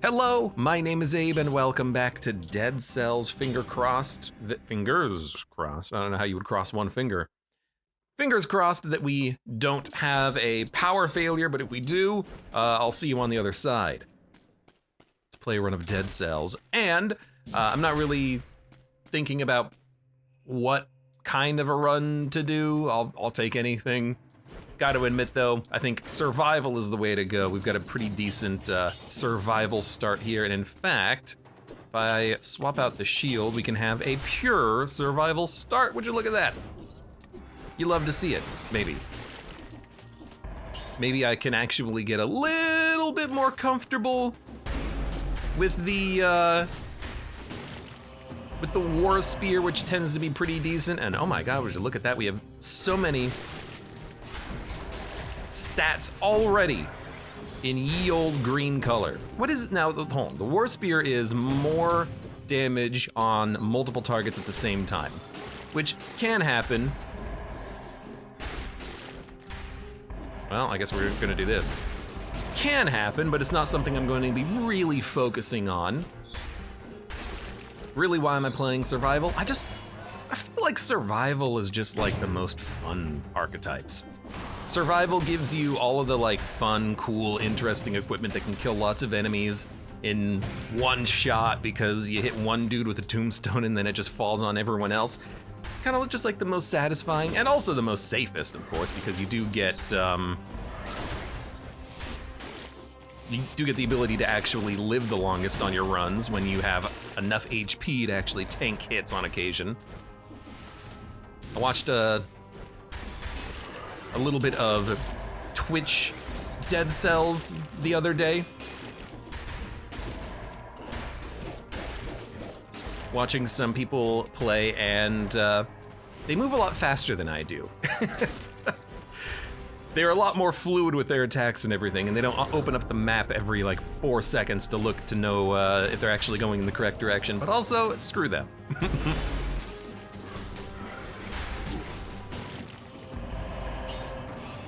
Hello, my name is Abe, and welcome back to Dead Cells. Fingers crossed. I don't know how you would cross one finger. Fingers crossed that we don't have a power failure, but if we do, I'll see you on the other side. Let's play a run of Dead Cells, and I'm not really thinking about what kind of a run to do. I'll take anything. Got to admit though, I think survival is the way to go. We've got a pretty decent survival start here, and in fact, if I swap out the shield, we can have a pure survival start. Would you look at that? You love to see it, maybe. Maybe I can actually get a little bit more comfortable with the war spear, which tends to be pretty decent. And oh my god, would you look at that? We have so many stats already in ye old green color. What is it now? Hold on. The war spear is more damage on multiple targets at the same time, which can happen. Well, I guess we're gonna do this. Can happen, but it's not something I'm going to be really focusing on. Really, why am I playing survival? I feel like survival is just like the most fun archetypes. Survival gives you all of the like fun, cool, interesting equipment that can kill lots of enemies in one shot because you hit one dude with a tombstone and then it just falls on everyone else. It's kind of just like the most satisfying and also the most safest, of course, because you do get the ability to actually live the longest on your runs when you have enough HP to actually tank hits on occasion. I watched a little bit of Twitch Dead Cells the other day. Watching some people play, and they move a lot faster than I do. They're a lot more fluid with their attacks and everything, and they don't open up the map every like 4 seconds to look to know if they're actually going in the correct direction, but also, screw them.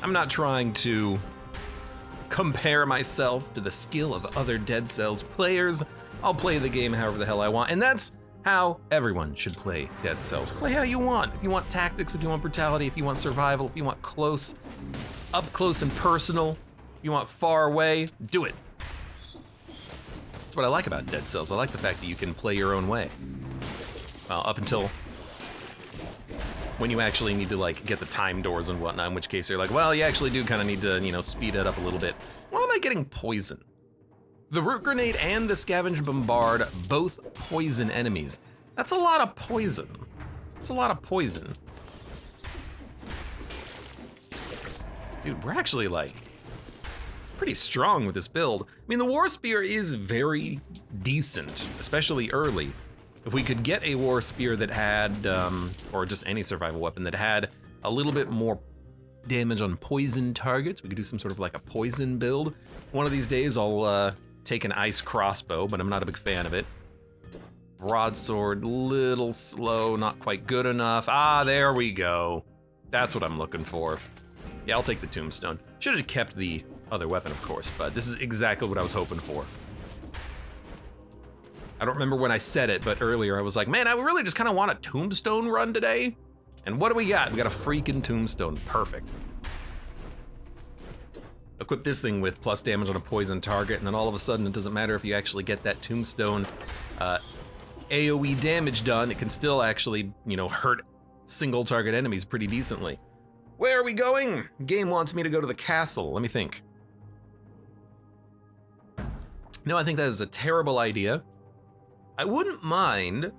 I'm not trying to compare myself to the skill of other Dead Cells players. I'll play the game however the hell I want, and that's how everyone should play Dead Cells. Play how you want. If you want tactics, if you want brutality, if you want survival, if you want close, up close and personal, if you want far away, do it. That's what I like about Dead Cells. I like the fact that you can play your own way. Well, up until when you actually need to like get the time doors and whatnot, in which case you're like, well, you actually do kind of need to, you know, speed it up a little bit. Why am I getting poison? The root grenade and the scavenge bombard both poison enemies. That's a lot of poison. That's a lot of poison. Dude, we're actually like pretty strong with this build. I mean, the war spear is very decent, especially early. If we could get a war spear that had, or just any survival weapon that had a little bit more damage on poison targets, we could do some sort of like a poison build. One of these days I'll take an ice crossbow, but I'm not a big fan of it. Broadsword, little slow, not quite good enough. Ah, there we go. That's what I'm looking for. Yeah, I'll take the tombstone. Should have kept the other weapon, of course, but this is exactly what I was hoping for. I don't remember when I said it, but earlier I was like, man, I really just kind of want a tombstone run today. And what do we got? We got a freaking tombstone, perfect. Equip this thing with plus damage on a poison target, and then all of a sudden it doesn't matter if you actually get that tombstone AoE damage done, it can still actually, you know, hurt single target enemies pretty decently. Where are we going? Game wants me to go to the castle. Let me think. No, I think that is a terrible idea. I wouldn't mind,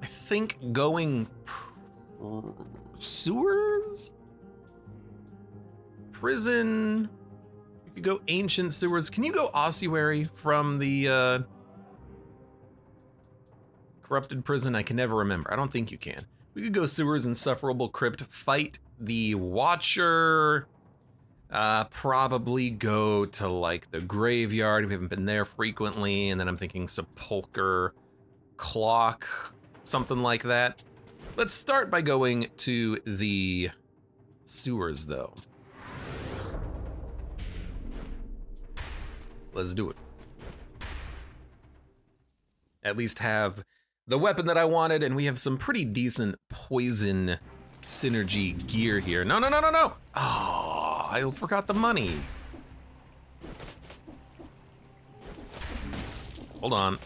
I think, going sewers? Prison, you could go ancient sewers. Can you go ossuary from the corrupted prison? I can never remember. I don't think you can. We could go sewers, insufferable crypt, fight the Watcher, probably go to like the graveyard. We haven't been there frequently. And then I'm thinking sepulcher, clock, something like that. Let's start by going to the sewers though. Let's do it. at least have the weapon that I wanted, and we have some pretty decent poison synergy gear here. No, no, no, no, no! Oh, I forgot the money. Hold on.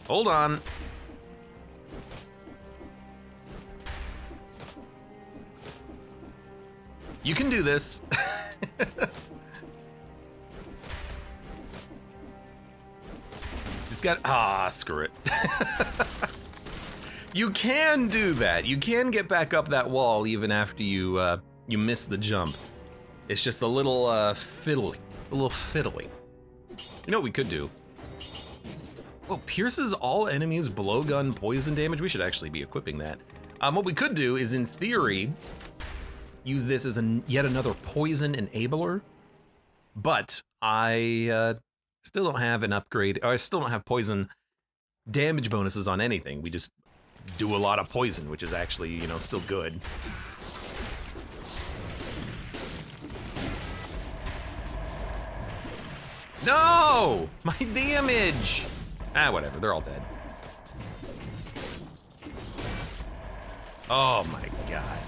Hold on. You can do this. Just got, screw it. You can do that. You can get back up that wall even after you miss the jump. It's just a little fiddly, a little fiddly. You know what we could do? Oh, pierces all enemies blowgun poison damage. We should actually be equipping that. What we could do is, in theory, use this as yet another poison enabler, but I still don't have an upgrade, or I still don't have poison damage bonuses on anything. We just do a lot of poison, which is actually, you know, still good. No! My damage! Ah, whatever, they're all dead. Oh my god.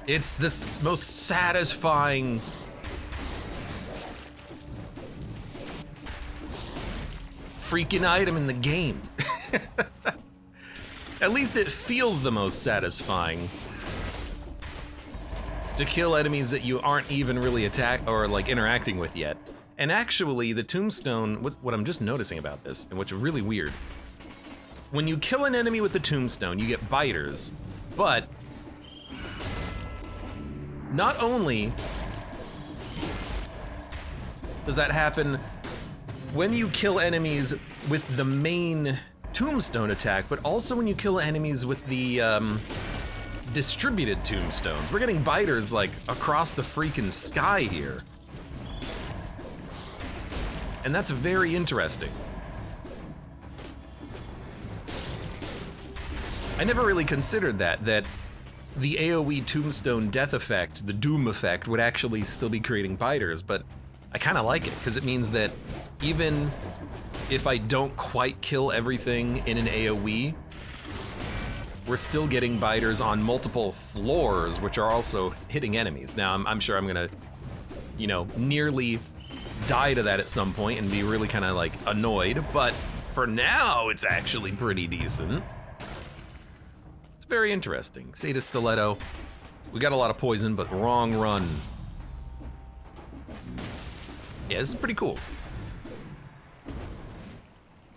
It's the most satisfying freaking item in the game. At least it feels the most satisfying to kill enemies that you aren't even really interacting with yet. And actually, the tombstone, what I'm just noticing about this, and what's really weird, when you kill an enemy with the tombstone, you get biters, but not only does that happen when you kill enemies with the main tombstone attack, but also when you kill enemies with the distributed tombstones. We're getting biters like across the freaking sky here. And that's very interesting. I never really considered that the AoE tombstone death effect, the doom effect, would actually still be creating biters, but I kind of like it, because it means that even if I don't quite kill everything in an AoE, we're still getting biters on multiple floors, which are also hitting enemies. Now, I'm sure I'm gonna, you know, nearly die to that at some point and be really kind of like annoyed, but for now, it's actually pretty decent. It's very interesting. Sata Stiletto. We got a lot of poison, but wrong run. Yeah, this is pretty cool.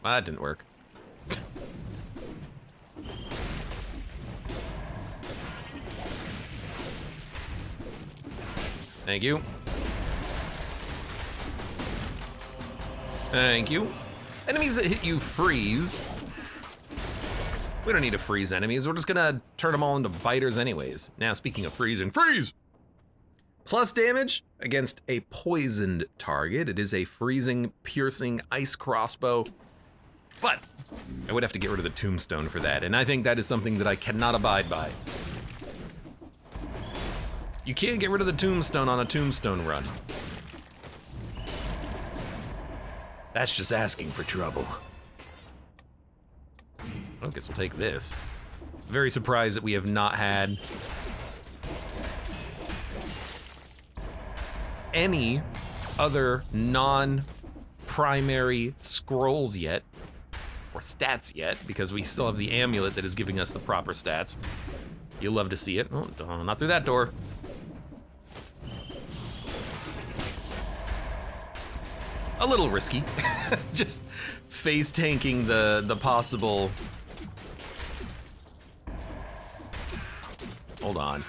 Well, that didn't work. Thank you. Thank you. Enemies that hit you freeze. We don't need to freeze enemies. We're just gonna turn them all into biters anyways. Now, speaking of freezing, freeze! Plus damage against a poisoned target. It is a freezing, piercing ice crossbow. But I would have to get rid of the tombstone for that, and I think that is something that I cannot abide by. You can't get rid of the tombstone on a tombstone run. That's just asking for trouble. I guess we'll take this. Very surprised that we have not had any other non-primary scrolls yet, or stats yet, because we still have the amulet that is giving us the proper stats. You'll love to see it. Oh, not through that door. A little risky. Just face tanking the possible. Hold on.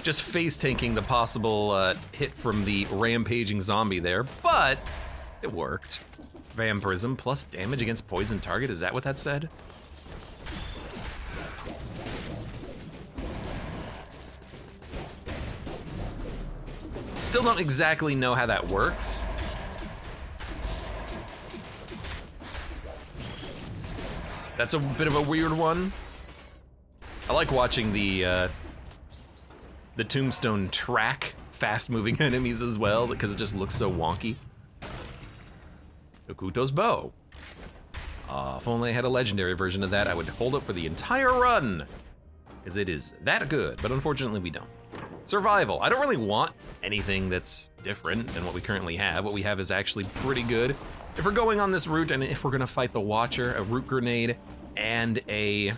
Just face tanking the possible hit from the rampaging zombie there, but it worked. Vampirism plus damage against poison target. Is that what that said? Still don't exactly know how that works. That's a bit of a weird one. I like watching the tombstone track fast-moving enemies as well, because it just looks so wonky. Okuto's bow. If only I had a legendary version of that, I would hold it for the entire run, because it is that good, but unfortunately we don't. Survival. I don't really want anything that's different than what we currently have. What we have is actually pretty good. If we're going on this route, and if we're gonna fight the Watcher, a root grenade and a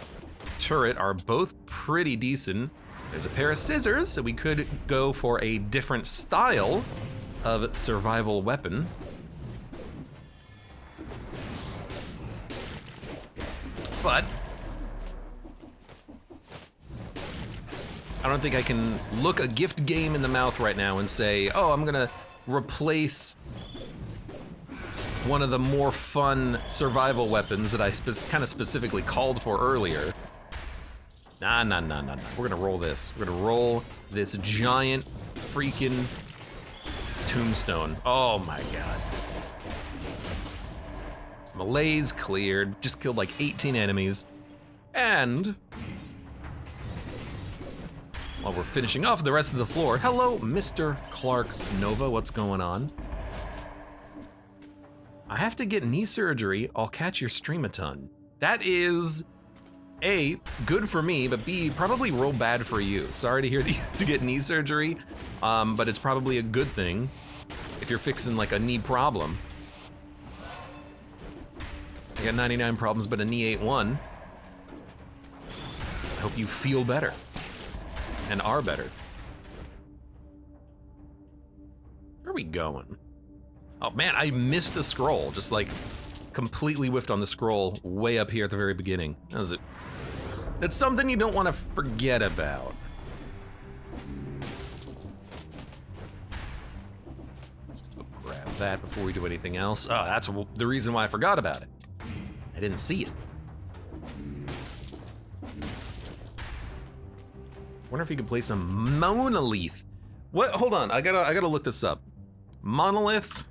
turret are both pretty decent. There's a pair of scissors, so we could go for a different style of survival weapon. But I don't think I can look a gift game in the mouth right now and say, oh, I'm gonna replace one of the more fun survival weapons that I kind of specifically called for earlier. Nah. We're gonna roll this. We're gonna roll this giant freaking tombstone. Oh my god. Malaise cleared. Just killed like 18 enemies. And while we're finishing off the rest of the floor, hello, Mr. Clark Nova. What's going on? I have to get knee surgery. I'll catch your stream a ton. That is, A, good for me, but B, probably real bad for you. Sorry to hear that you have to get knee surgery, but it's probably a good thing if you're fixing like a knee problem. I got 99 problems, but a knee ain't one. I hope you feel better and are better. Where are we going? Oh man, I missed a scroll. Just like completely whiffed on the scroll way up here at the very beginning. That was it. That's something you don't want to forget about. Let's go grab that before we do anything else. Oh, that's the reason why I forgot about it. I didn't see it. Wonder if you could play some monolith. What? Hold on, I gotta look this up. Monolith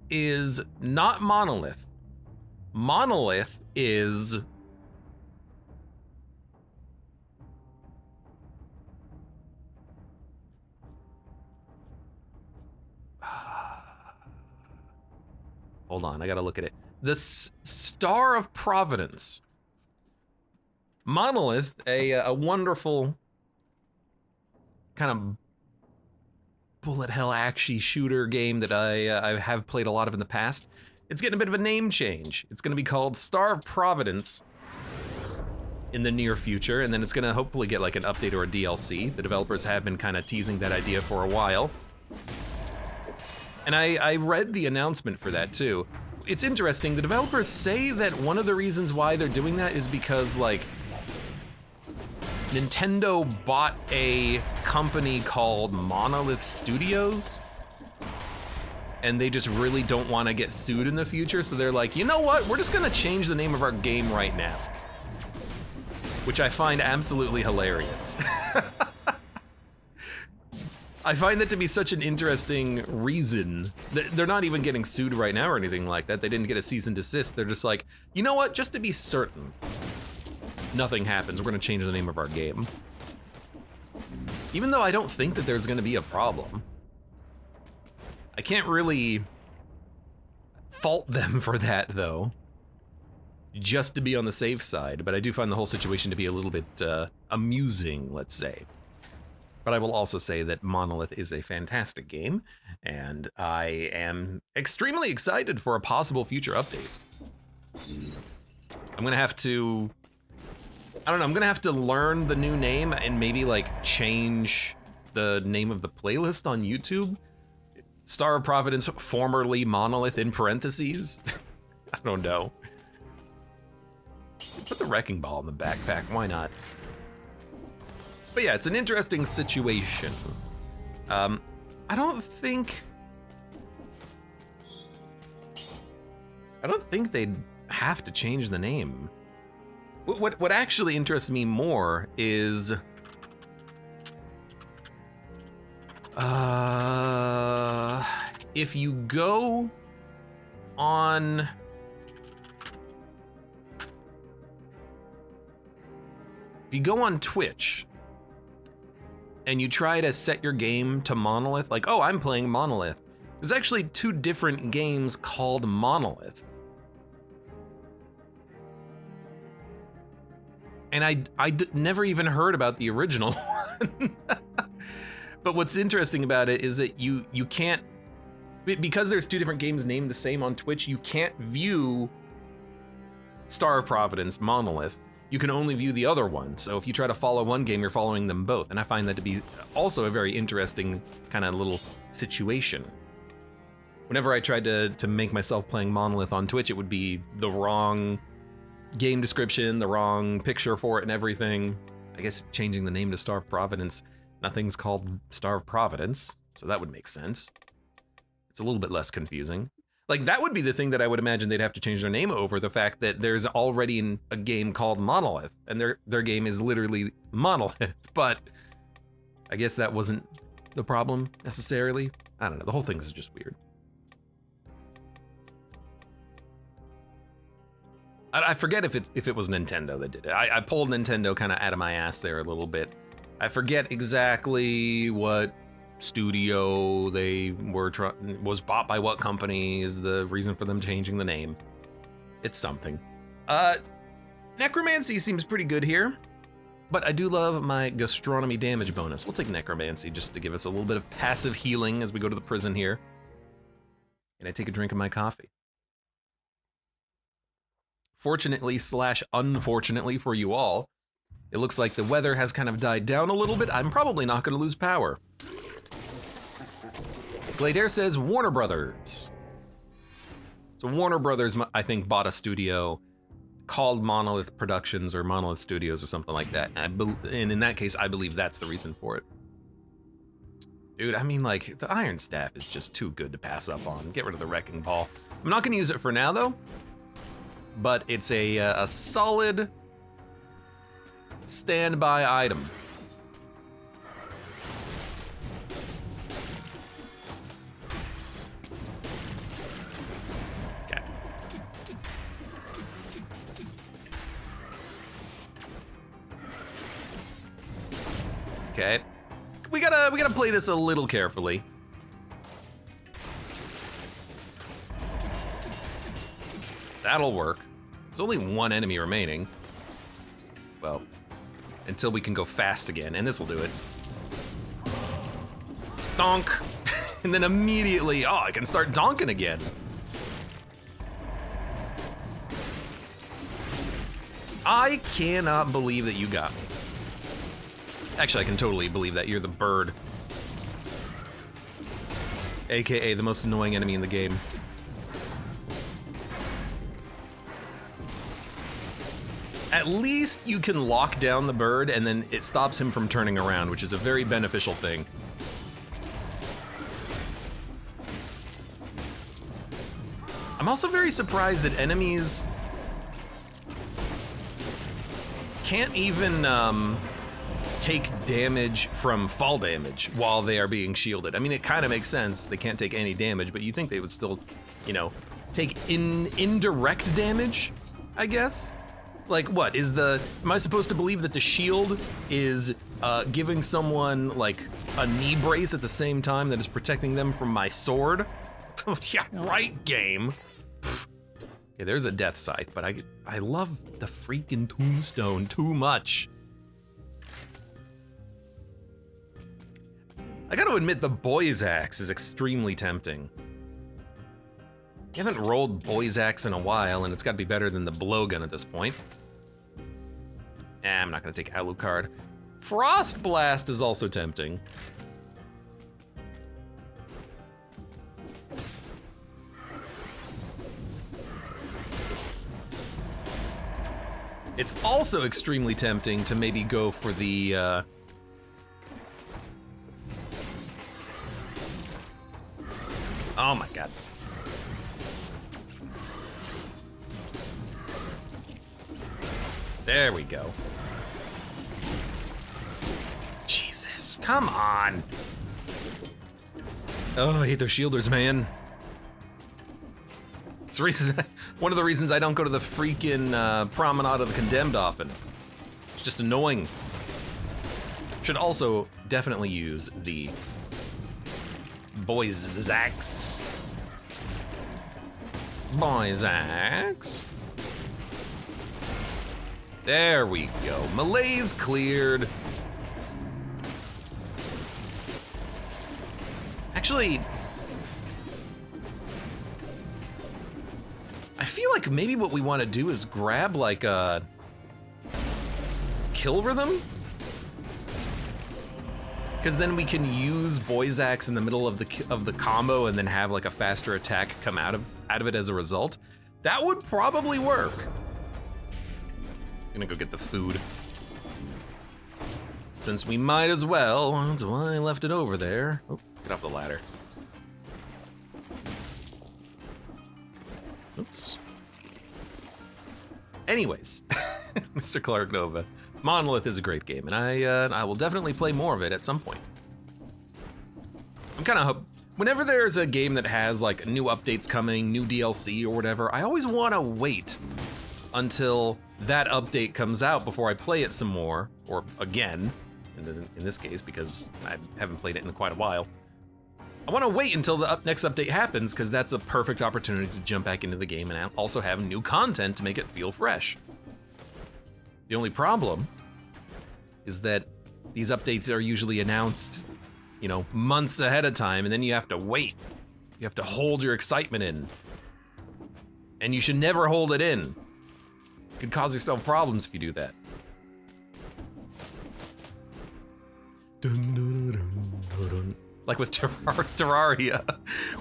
is not monolith. Monolith is hold on, I gotta look at it. The Star of Providence. Monolith, a wonderful kind of bullet hell action shooter game that I have played a lot of in the past. It's getting a bit of a name change. It's gonna be called Star of Providence in the near future, and then it's gonna hopefully get like an update or a DLC. The developers have been kind of teasing that idea for a while. And I read the announcement for that too. It's interesting, the developers say that one of the reasons why they're doing that is because like Nintendo bought a company called Monolith Studios, and they just really don't want to get sued in the future, so they're like, you know what, we're just gonna change the name of our game right now. Which I find absolutely hilarious. I find that to be such an interesting reason. They're not even getting sued right now or anything like that. They didn't get a cease and desist. They're just like, you know what, just to be certain nothing happens, we're gonna change the name of our game. Even though I don't think that there's gonna be a problem. I can't really fault them for that though, just to be on the safe side, but I do find the whole situation to be a little bit amusing, let's say. But I will also say that Monolith is a fantastic game, and I am extremely excited for a possible future update. I'm gonna have to, I don't know, I'm gonna have to learn the new name and maybe like change the name of the playlist on YouTube. Star of Providence, formerly Monolith in parentheses. I don't know. Put the wrecking ball in the backpack, why not? But yeah, it's an interesting situation. I don't think they'd have to change the name. What actually interests me more is if you go on if you go on Twitch and you try to set your game to Monolith, like, oh, I'm playing Monolith, there's actually 2 different games called Monolith. And I never even heard about the original one. But what's interesting about it is that you can't, because there's 2 different games named the same on Twitch, you can't view Star of Providence, Monolith. You can only view the other one. So if you try to follow one game, you're following them both. And I find that to be also a very interesting kind of little situation. Whenever I tried to make myself playing Monolith on Twitch, it would be the wrong game description, the wrong picture for it and everything. I guess changing the name to Star of Providence, nothing's called Star of Providence, so that would make sense. It's a little bit less confusing. Like, that would be the thing that I would imagine they'd have to change their name over, the fact that there's already a game called Monolith, and their game is literally Monolith, but I guess that wasn't the problem, necessarily. I don't know, the whole thing is just weird. I forget if it was Nintendo that did it. I pulled Nintendo kind of out of my ass there a little bit. I forget exactly what studio they were was bought by what company is the reason for them changing the name. It's something. Necromancy seems pretty good here, but I do love my gastronomy damage bonus. We'll take Necromancy just to give us a little bit of passive healing as we go to the prison here. And I take a drink of my coffee. Fortunately / unfortunately for you all, it looks like the weather has kind of died down a little bit. I'm probably not going to lose power. Glader says Warner Brothers. So Warner Brothers, I think, bought a studio called Monolith Productions or Monolith Studios or something like that. And in that case, I believe that's the reason for it. Dude, I mean, like, the Iron Staff is just too good to pass up on. Get rid of the Wrecking Ball. I'm not going to use it for now, though. But it's a solid standby item. Okay. Okay. We gotta play this a little carefully. That'll work. There's only 1 enemy remaining. Well, until we can go fast again, and this'll do it. Donk! And then immediately, oh, I can start donking again. I cannot believe that you got me. Actually, I can totally believe that. You're the bird. AKA the most annoying enemy in the game. At least you can lock down the bird and then it stops him from turning around, which is a very beneficial thing. I'm also very surprised that enemies can't even take damage from fall damage while they are being shielded. I mean, it kind of makes sense. They can't take any damage, but you think they would still, you know, take indirect damage, I guess? Like, what is am I supposed to believe that the shield is giving someone like a knee brace at the same time that is protecting them from my sword? Yeah, right, game. Okay, there's a death scythe, but I love the freaking tombstone too much. I gotta admit, the boy's axe is extremely tempting. I haven't rolled boy's axe in a while, and it's gotta be better than the blowgun at this point. I'm not gonna take Alucard. Frost Blast is also tempting. It's also extremely tempting to maybe go for the, oh my god. There we go. Jesus, come on. Oh, I hate those shielders, man. It's one of the reasons I don't go to the freaking Promenade of the Condemned often. It's just annoying. Should also definitely use the Boy's Axe. Boy's Axe. There we go. Melee's cleared. Actually, I feel like maybe what we want to do is grab like a kill rhythm, because then we can use Boy's Axe in the middle of the combo and then have like a faster attack come out of it as a result. That would probably work. I'm gonna go get the food, since we might as well. That's why I left it over there. Oh, get off the ladder. Oops. Anyways, Mr. Clark Nova, Monolith is a great game, and I will definitely play more of it at some point. I'm kind of whenever there's a game that has like new updates coming, new DLC or whatever, I always want to wait until that update comes out before I play it some more, or again, in this case, because I haven't played it in quite a while. I want to wait until the next update happens, because that's a perfect opportunity to jump back into the game and also have new content to make it feel fresh. The only problem is that these updates are usually announced, you know, months ahead of time, and then you have to wait. You have to hold your excitement in. And you should never hold it in. It could cause yourself problems if you do that. Dun, dun, dun, dun, dun. Like with Terraria,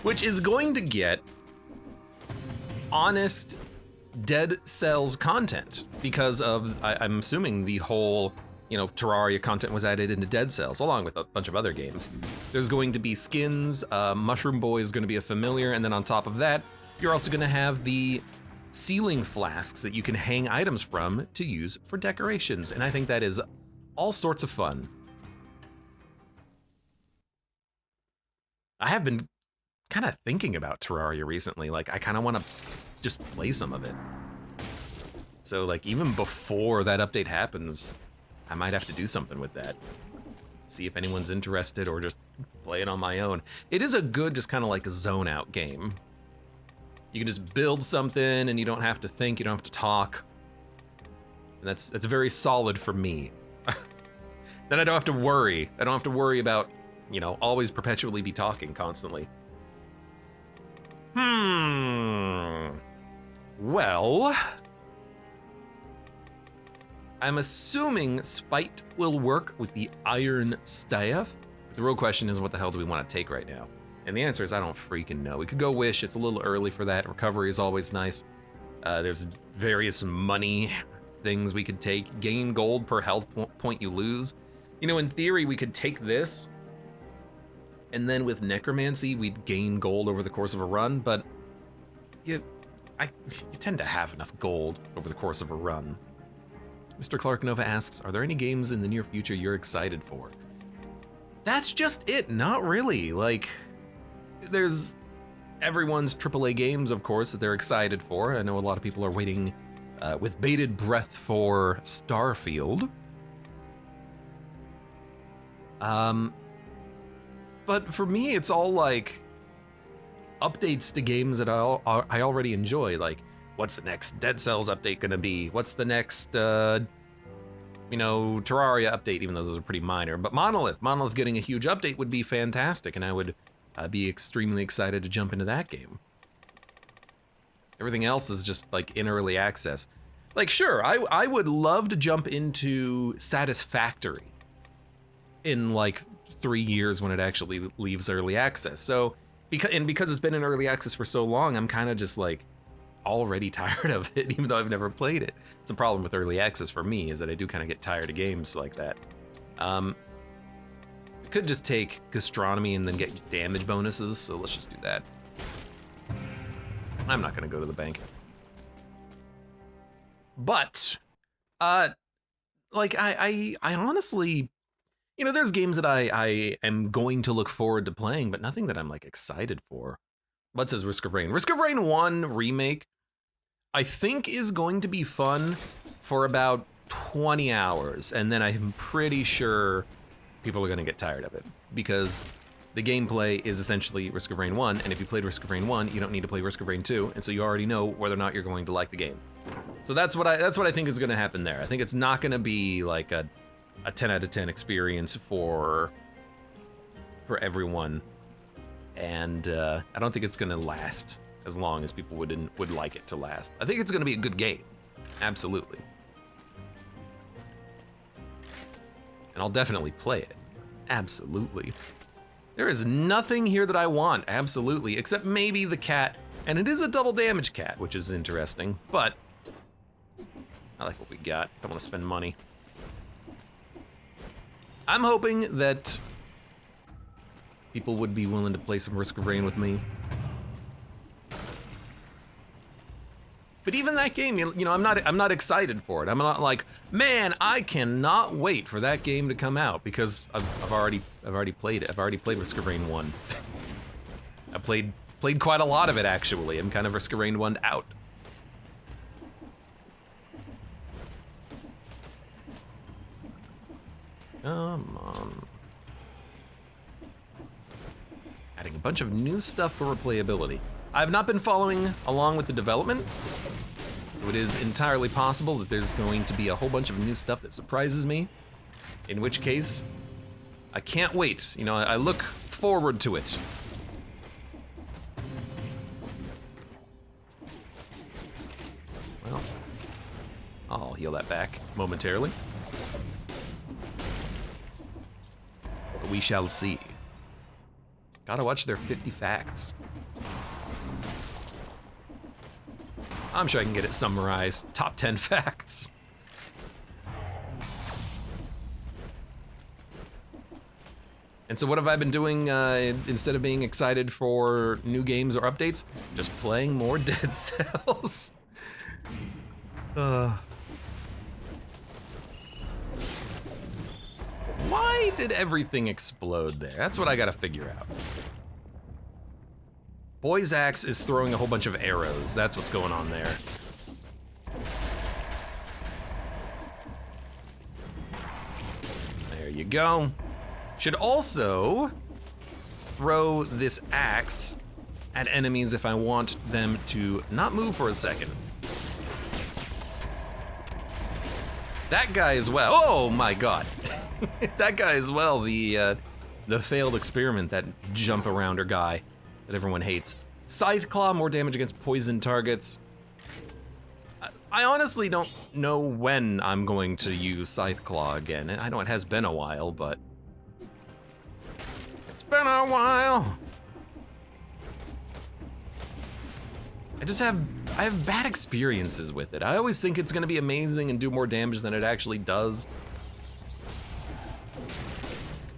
which is going to get honest Dead Cells content because of, I'm assuming the whole, you know, Terraria content was added into Dead Cells along with a bunch of other games. There's going to be skins, Mushroom Boy is going to be a familiar, and then on top of that, you're also going to have the ceiling flasks that you can hang items from to use for decorations, and I think that is all sorts of fun. I have been kind of thinking about Terraria recently. Like, I kind of want to just play some of it. So, like, even before that update happens, I might have to do something with that. See if anyone's interested, or just play it on my own. It is a good, just kind of like a zone out game. You can just build something and you don't have to think, you don't have to talk. And that's very solid for me. Then I don't have to worry. I don't have to worry about, you know, always perpetually be talking constantly. Well, I'm assuming Spite will work with the Iron Staff. The real question is, what the hell do we want to take right now? And the answer is, I don't freaking know. We could go Wish, it's a little early for that. Recovery is always nice. There's various money things we could take. Gain gold per health point you lose. You know, in theory, we could take this, and then with Necromancy, we'd gain gold over the course of a run, but you tend to have enough gold over the course of a run. Mr. Clark Nova asks, are there any games in the near future you're excited for? That's just it, not really. Like, there's everyone's AAA games, of course, that they're excited for. I know a lot of people are waiting with bated breath for Starfield. But for me, it's all like updates to games that I already enjoy. Like, what's the next Dead Cells update gonna be? What's the next, you know, Terraria update, even though those are pretty minor. But Monolith getting a huge update would be fantastic, and I would be extremely excited to jump into that game. Everything else is just like in early access. Like, sure, I would love to jump into Satisfactory in like 3 years when it actually leaves early access. So, because it's been in early access for so long, I'm kind of just like already tired of it, even though I've never played it. It's a problem with early access for me, is that I do kind of get tired of games like that. I could just take Gastronomy and then get damage bonuses, so let's just do that. I'm not gonna go to the bank. But, like, I honestly, you know, there's games that I am going to look forward to playing, but nothing that I'm like excited for. What says Risk of Rain? Risk of Rain 1 remake, I think, is going to be fun for about 20 hours, and then I'm pretty sure people are gonna get tired of it, because the gameplay is essentially Risk of Rain 1, and if you played Risk of Rain 1, you don't need to play Risk of Rain 2, and so you already know whether or not you're going to like the game. So that's what I think is gonna happen there. I think it's not gonna be like a 10 out of 10 experience for everyone, and I don't think it's gonna last as long as people would like it to last. I think it's gonna be a good game, absolutely. And I'll definitely play it, absolutely. There is nothing here that I want, absolutely, except maybe the cat, and it is a double damage cat, which is interesting, but I like what we got. Don't want to spend money. I'm hoping that people would be willing to play some Risk of Rain with me. But even that game, you know, I'm not excited for it. I'm not like, man, I cannot wait for that game to come out, because I've already played it. I've already played Risk of Rain 1. I played quite a lot of it, actually. I'm kind of Risk of Rain 1'd out. Come on. Adding a bunch of new stuff for replayability. I've not been following along with the development, so it is entirely possible that there's going to be a whole bunch of new stuff that surprises me, in which case, I can't wait. You know, I look forward to it. Well, I'll heal that back momentarily. But we shall see. Gotta watch their 50 facts. I'm sure I can get it summarized. Top 10 facts. And so what have I been doing instead of being excited for new games or updates? Just playing more Dead Cells. Why did everything explode there? That's what I gotta figure out. Boy's axe is throwing a whole bunch of arrows. That's what's going on there. There you go. Should also throw this axe at enemies if I want them to not move for a second. That guy as well. Oh my god. That guy as well, the failed experiment, that jump arounder guy that everyone hates. Scythe Claw, more damage against poison targets. I honestly don't know when I'm going to use Scythe Claw again. I know it has been a while, but it's been a while. I have bad experiences with it. I always think it's gonna be amazing and do more damage than it actually does.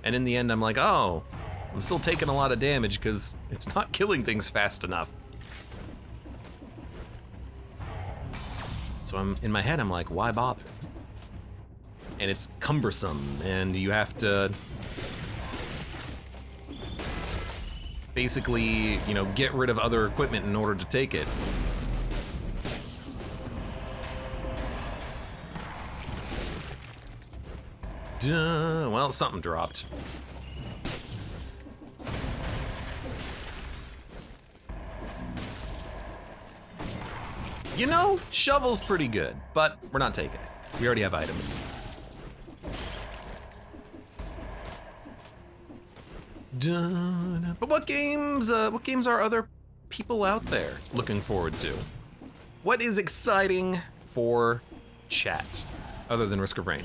And in the end, I'm like, oh, I'm still taking a lot of damage because it's not killing things fast enough. So in my head, I'm like, why bother? And it's cumbersome, and you have to basically, you know, get rid of other equipment in order to take it. Duh, well, something dropped. You know, shovel's pretty good, but we're not taking it. We already have items. But what games are other people out there looking forward to? What is exciting for chat, other than Risk of Rain?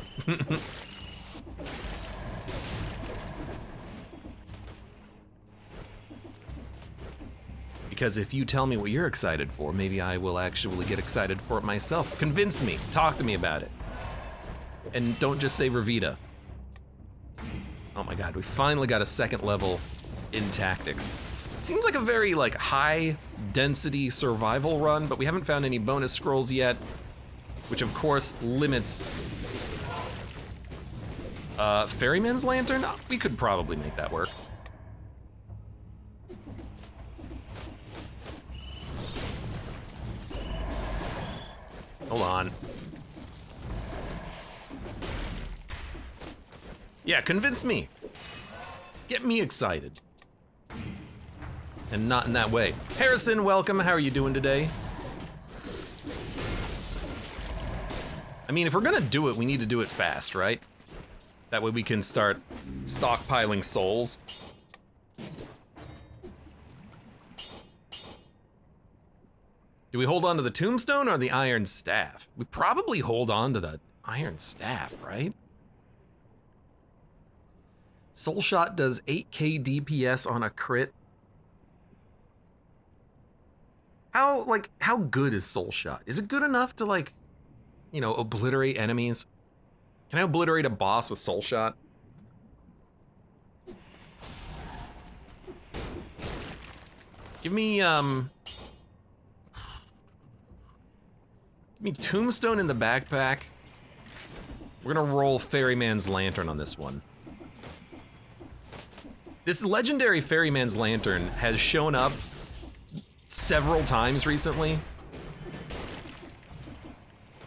Because if you tell me what you're excited for, maybe I will actually get excited for it myself. Convince me, talk to me about it. And don't just say Revita. Oh my god, we finally got a second level in tactics. It seems like a very high density survival run, but we haven't found any bonus scrolls yet, which of course limits Ferryman's Lantern. We could probably make that work. Hold on. Yeah, convince me. Get me excited. And not in that way. Harrison, welcome. How are you doing today? I mean, if we're gonna do it, we need to do it fast, right? That way we can start stockpiling souls. Do we hold on to the tombstone or the iron staff? We probably hold on to the iron staff, right? Soul Shot does 8k DPS on a crit. How good is Soul Shot? Is it good enough to, like, you know, obliterate enemies? Can I obliterate a boss with Soul Shot? Give me Tombstone in the backpack. We're gonna roll Ferryman's Lantern on this one. This legendary Ferryman's Lantern has shown up several times recently,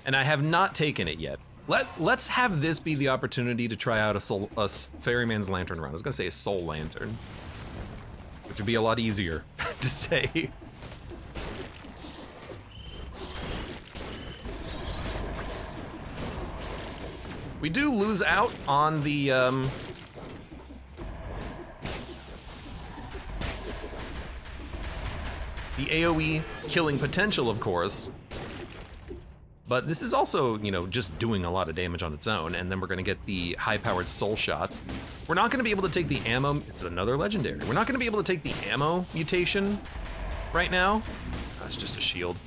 and I have not taken it yet. Let's have this be the opportunity to try out a Ferryman's Lantern run. I was gonna say a Soul Lantern, which would be a lot easier to say. We do lose out on the AoE killing potential, of course, but this is also, you know, just doing a lot of damage on its own, and then we're gonna get the high-powered soul shots. We're not gonna be able to take the ammo, it's another legendary. We're not gonna be able to take the ammo mutation right now. That's just a shield.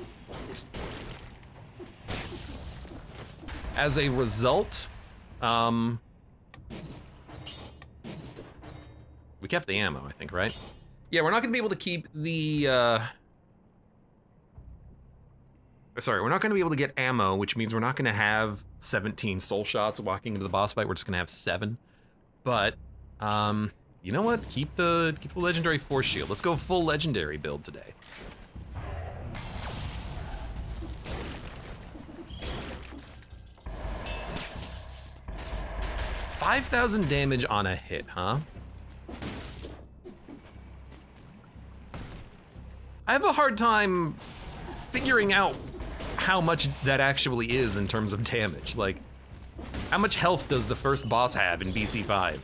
As a result, we kept the ammo, I think, right? Yeah, we're not gonna be able to keep the, sorry, we're not gonna be able to get ammo, which means we're not gonna have 17 soul shots walking into the boss fight. We're just gonna have 7. But, you know what? Keep the legendary force shield. Let's go full legendary build today. $5,000 damage on a hit, huh? I have a hard time figuring out how much that actually is in terms of damage. Like, how much health does the first boss have in BC5?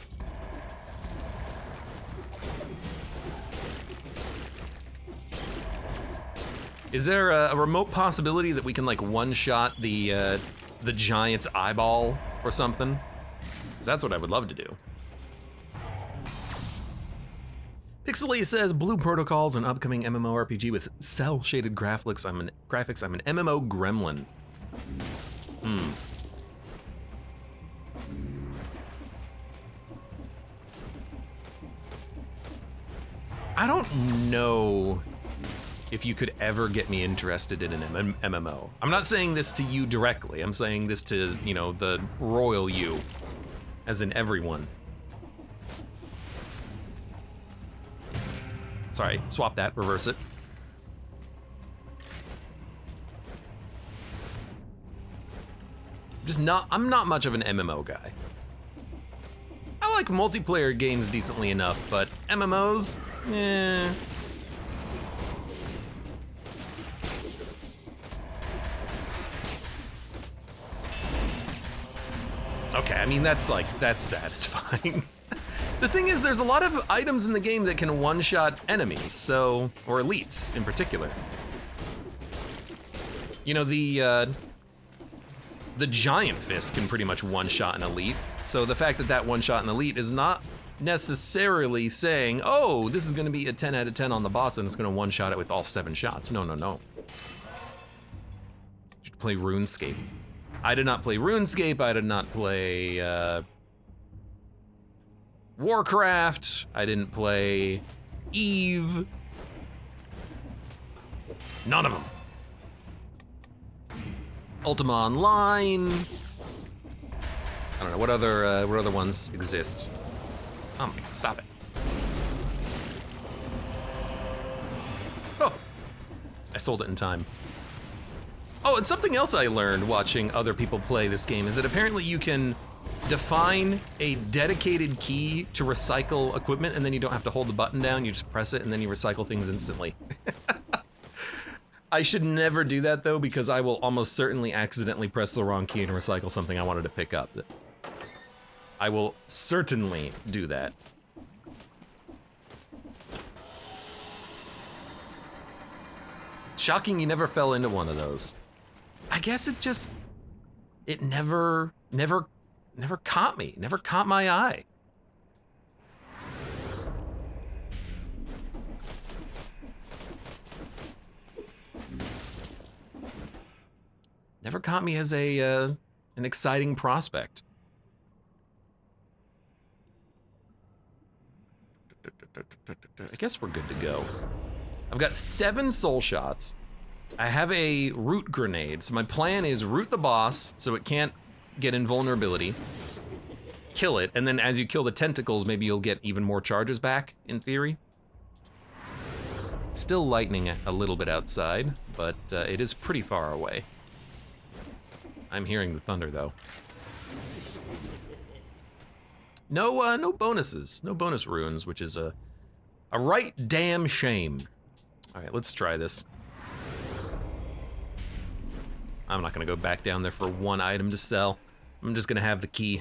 Is there a remote possibility that we can, like, one-shot the giant's eyeball or something? 'Cause that's what I would love to do. Pixely says, Blue Protocol's an upcoming MMORPG with cel-shaded graphics. I'm an MMO gremlin. I don't know if you could ever get me interested in an MMO. I'm not saying this to you directly. I'm saying this to, you know, the royal you, as in everyone. Sorry, swap that, reverse it. I'm not much of an MMO guy. I like multiplayer games decently enough, but MMOs, eh. Okay, I mean, that's satisfying. The thing is, there's a lot of items in the game that can one-shot enemies, so, or elites in particular. You know, the giant fist can pretty much one-shot an elite, so the fact that that one-shot an elite is not necessarily saying, oh, this is gonna be a 10 out of 10 on the boss and it's gonna one-shot it with all 7 shots. No, no, no. You should play RuneScape. I did not play RuneScape, I did not play, Warcraft, I didn't play Eve. None of them. Ultima Online. I don't know, what other ones exist? Stop it. Oh, I sold it in time. Oh, and something else I learned watching other people play this game is that apparently you can define a dedicated key to recycle equipment, and then you don't have to hold the button down, you just press it and then you recycle things instantly. I should never do that though, because I will almost certainly accidentally press the wrong key and recycle something I wanted to pick up. I will certainly do that. Shocking you never fell into one of those. I guess it never caught me, never caught my eye. Never caught me as an exciting prospect. I guess we're good to go. I've got 7 soul shots. I have a root grenade, so my plan is root the boss so it can't get invulnerability, kill it, and then as you kill the tentacles, maybe you'll get even more charges back, in theory. Still lightning a little bit outside, but it is pretty far away. I'm hearing the thunder though. No bonuses, no bonus runes, which is a right damn shame. All right, let's try this. I'm not gonna go back down there for one item to sell. I'm just gonna have the key.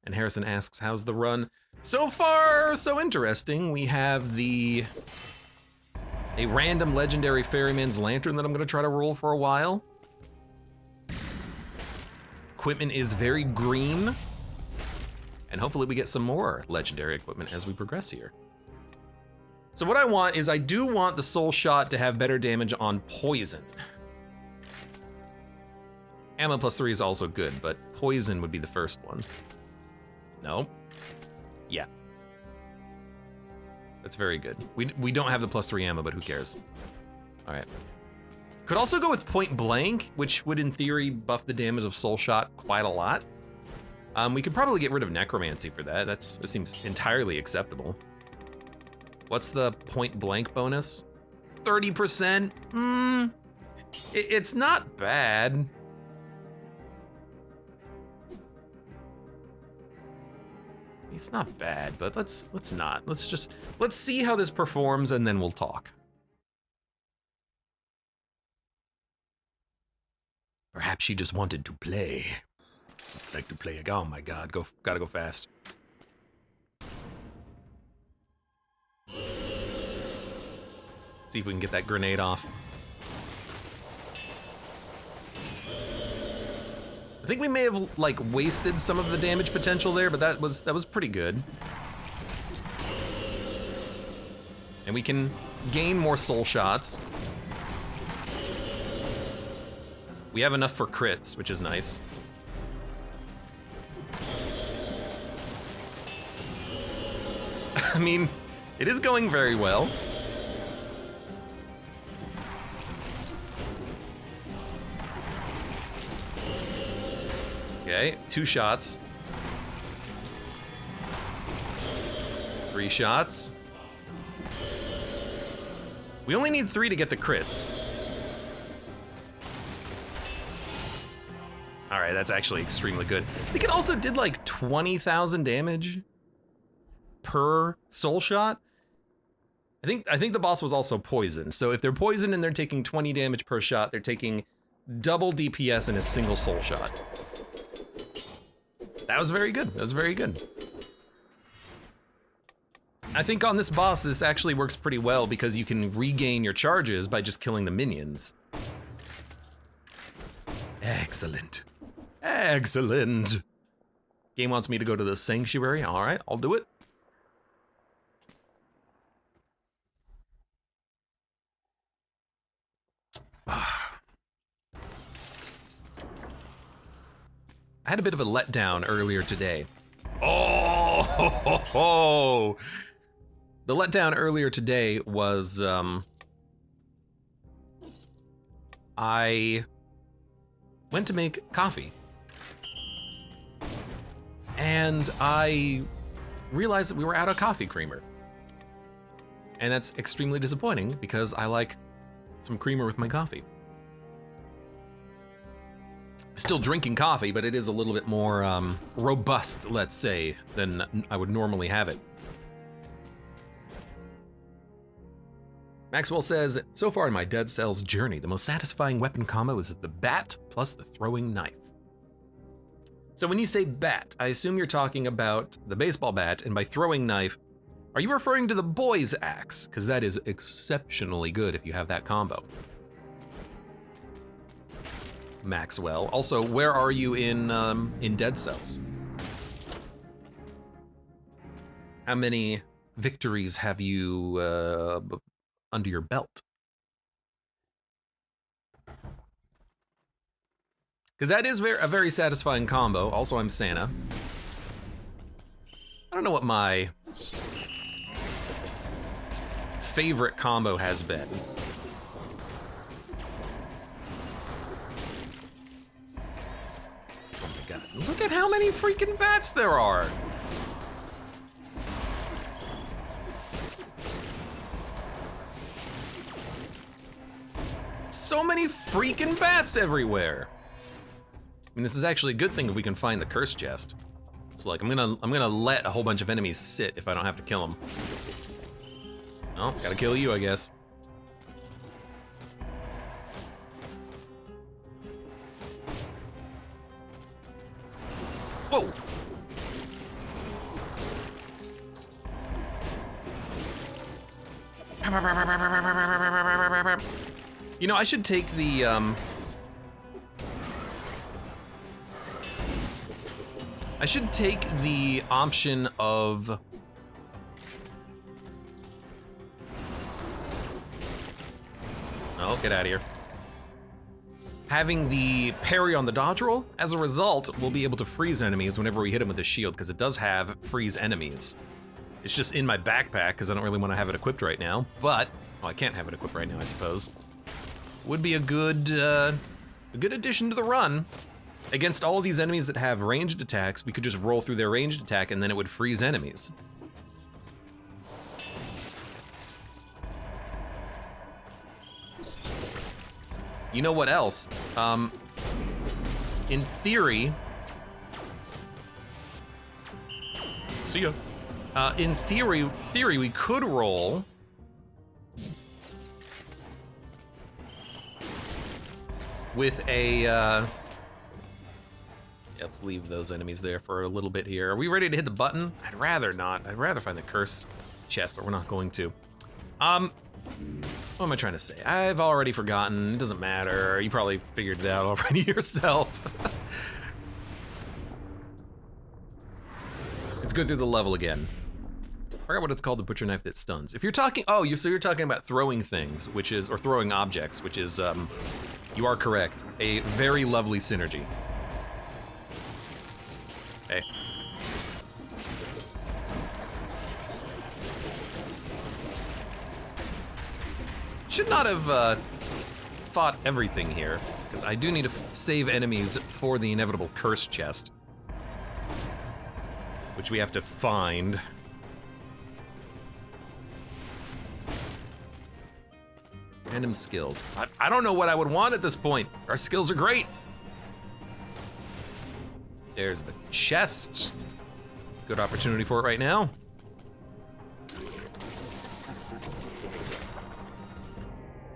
And Harrison asks, how's the run? So far, so interesting. We have a random legendary ferryman's lantern that I'm gonna try to roll for a while. Equipment is very green. And hopefully we get some more legendary equipment as we progress here. So what I want is I do want the soul shot to have better damage on poison. Ammo +3 is also good, but poison would be the first one. No? Yeah. That's very good. We don't have the +3 ammo, but who cares? All right. Could also go with point blank, which would in theory buff the damage of soul shot quite a lot. We could probably get rid of necromancy for that. That seems entirely acceptable. What's the point blank bonus? 30%? It's not bad. It's not bad, but let's not. Let's see how this performs and then we'll talk. Perhaps she just wanted to play. Like to play. Oh my God, gotta go fast. See if we can get that grenade off. I think we may have like wasted some of the damage potential there, but that was pretty good. And we can gain more soul shots. We have enough for crits, which is nice. I mean, it is going very well. Okay, 2 shots. 3 shots. We only need 3 to get the crits. All right, that's actually extremely good. I think it also did like 20,000 damage per soul shot. I think the boss was also poisoned. So if they're poisoned and they're taking 20 damage per shot, they're taking double DPS in a single soul shot. That was very good. That was very good. I think on this boss, this actually works pretty well because you can regain your charges by just killing the minions. Excellent. Excellent. Game wants me to go to the sanctuary. All right, I'll do it. I had a bit of a letdown earlier today. Oh, ho, ho, ho. The letdown earlier today was I went to make coffee. And I realized that we were out of coffee creamer. And that's extremely disappointing because I like some creamer with my coffee. Still drinking coffee, but it is a little bit more robust, let's say, than I would normally have it. Maxwell says, so far in my Dead Cells journey, the most satisfying weapon combo is the bat plus the throwing knife. So when you say bat, I assume you're talking about the baseball bat, and by throwing knife, are you referring to the boy's axe? Because that is exceptionally good if you have that combo. Maxwell. Also, where are you in Dead Cells? How many victories have you under your belt? Because that is a very satisfying combo. Also, I'm Santa. I don't know what my favorite combo has been. Oh my god, look at how many freaking bats there are! So many freaking bats everywhere! I mean, this is actually a good thing if we can find the curse chest. It's like, I'm gonna let a whole bunch of enemies sit if I don't have to kill them. Oh, gotta kill you, I guess. Whoa! You know, I should take the, I should take the option of... Oh, get out of here. Having the parry on the dodge roll. As a result, we'll be able to freeze enemies whenever we hit them with the shield, because it does have freeze enemies. It's just in my backpack, because I don't really want to have it equipped right now, but... Well, I can't have it equipped right now, I suppose. Would be a good addition to the run. Against all of these enemies that have ranged attacks, we could just roll through their ranged attack and then it would freeze enemies. You know what else? In theory... See ya. In theory, we could roll... with a, yeah, let's leave those enemies there for a little bit here. Are we ready to hit the button? I'd rather not. I'd rather find the curse chest, but we're not going to. What am I trying to say? I've already forgotten. It doesn't matter. You probably figured it out already yourself. Let's go through the level again. I forgot what it's called, the butcher knife that stuns. If you're talking, oh, so you're talking about throwing things, which is, or throwing objects, which is, you are correct. A very lovely synergy. Okay. Should not have fought everything here, because I do need to save enemies for the inevitable curse chest, which we have to find. Random skills. I don't know what I would want at this point. Our skills are great. There's the chest. Good opportunity for it right now.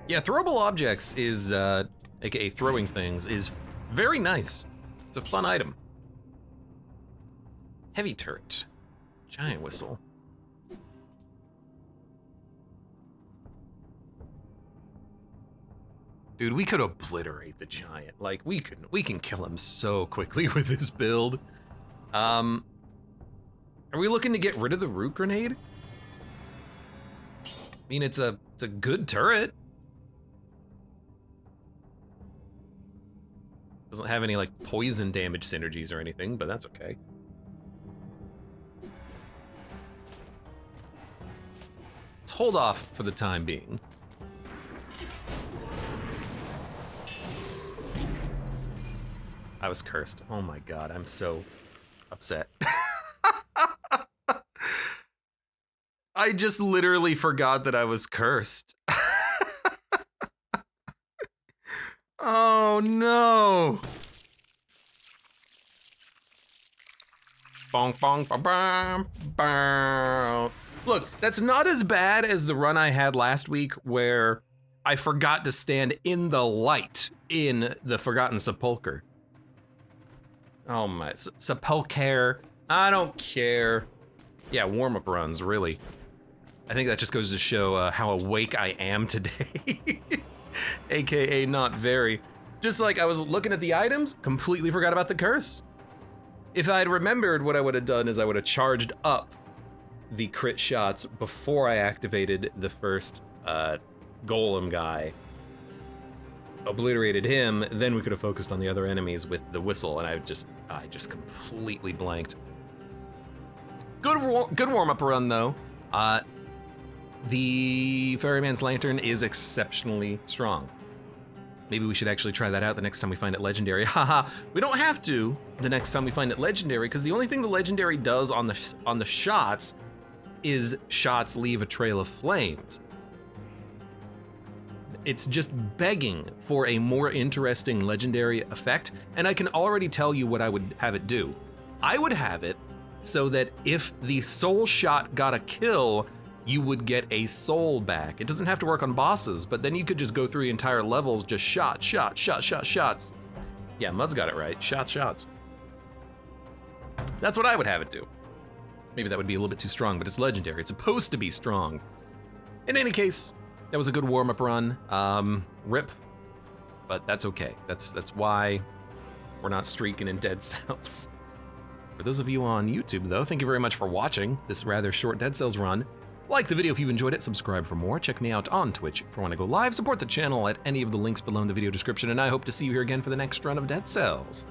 Yeah, throwable objects is, aka throwing things, is very nice. It's a fun item. Heavy turret. Giant whistle. Dude, we could obliterate the giant. Like, we can kill him so quickly with this build. Are we looking to get rid of the root grenade? I mean, it's a good turret. Doesn't have any, like, poison damage synergies or anything, but that's okay. Let's hold off for the time being. I was cursed. Oh my god, I'm so upset. I just literally forgot that I was cursed. Oh no! bonk, bonk, ba bam, bam. Look, that's not as bad as the run I had last week where I forgot to stand in the light in the Forgotten Sepulcher. Oh my, Sepulcher, I don't care. Yeah, warm-up runs, really. I think that just goes to show how awake I am today. AKA not very. Just like I was looking at the items, completely forgot about the curse. If I had remembered, what I would have done is I would have charged up the crit shots before I activated the first golem guy. Obliterated him, then we could have focused on the other enemies with the whistle, and I just completely blanked. Good warm-up run though. The Ferryman's Lantern is exceptionally strong. Maybe we should actually try that out the next time we find it legendary. Haha, we don't have to the next time we find it legendary, because the only thing the legendary does on the shots is shots leave a trail of flames. It's just begging for a more interesting legendary effect, and I can already tell you what I would have it do. I would have it so that if the soul shot got a kill, you would get a soul back. It doesn't have to work on bosses, but then you could just go through the entire levels, just shots. Yeah, Mud's got it right, shots. That's what I would have it do. Maybe that would be a little bit too strong, but it's legendary. It's supposed to be strong. In any case, that was a good warm-up run. RIP, but that's okay. That's why we're not streaking in Dead Cells. For those of you on YouTube, though, thank you very much for watching this rather short Dead Cells run. Like the video if you've enjoyed it, subscribe for more, check me out on Twitch if you want to go live, support the channel at any of the links below in the video description, and I hope to see you here again for the next run of Dead Cells.